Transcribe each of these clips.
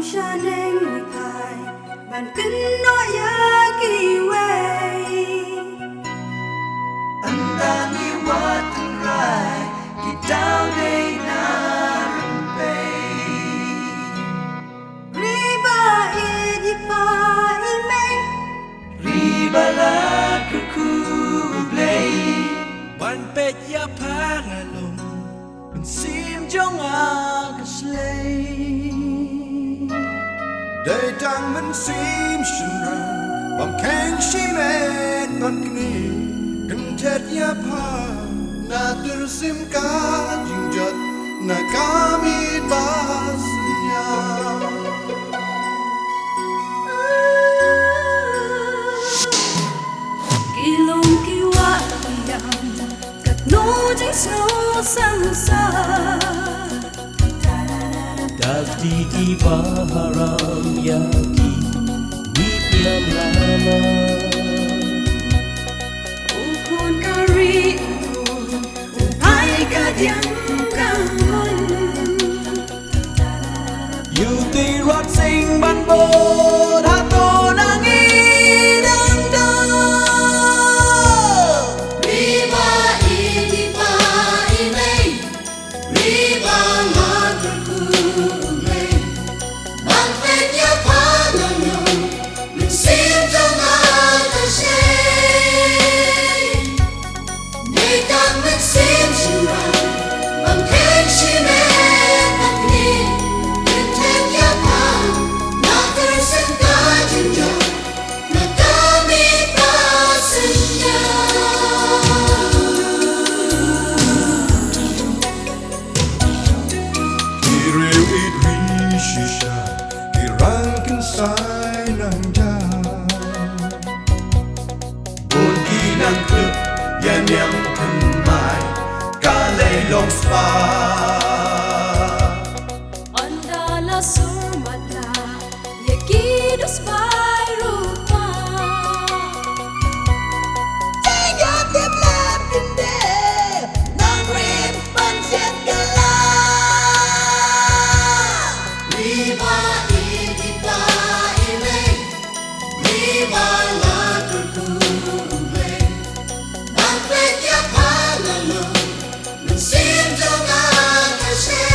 shining high ban kinh nói ya kỳ way anh ta nghĩ quá tương lai kỳ đau đây na bay riba e pa e mai riba la kuku play ban pet ya pa ngalong ban sim jong a kaslay Day tang man sim shinra bam kang shi met ban kni kan tet ya pa na tur sim ka jingjat na kami basnya kilong kiwa yang kat no jing snow sang sa Dati ki baharam yaki nityam lama ukun kari upai ka diang kangon You ti rót sinh ban bố tha tô nang y đăng đăng riba e pa e mai riba ma ku mai ban pe ya pa no no min sim to ma ta she nei kan min sim shura ban ken shi me ban ni min tem ya pa na ter sen ka jinja na ka mi pa sen ya Iriu idri shisha kirang kan sai nang ja buồn khi nang club ya niang thân mai ca lay long spa Andala surmata yakidos by rupa Tiga tiap lap kende nang rim pancet gala riba idipa ile riba la turkule bangpe ya palalo min sim jonga kashe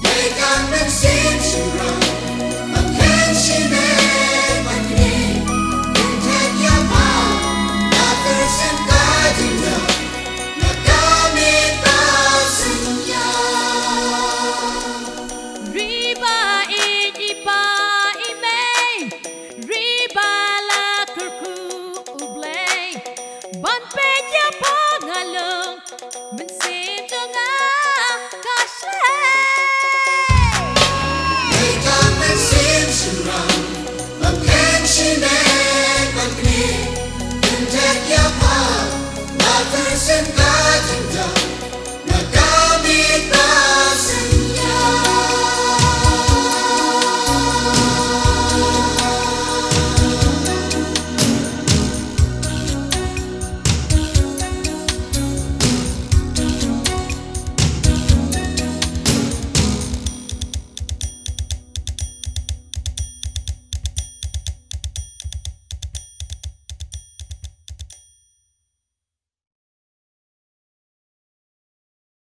they can min sim shura man can she me bakni intent ya pa after sem kadinda nakami pasnya riba idipa imay riba la kurku ublay ban peja pangalong mensim jonga kashe they can mensim shurang ban can she me bakni intent ya pa after sem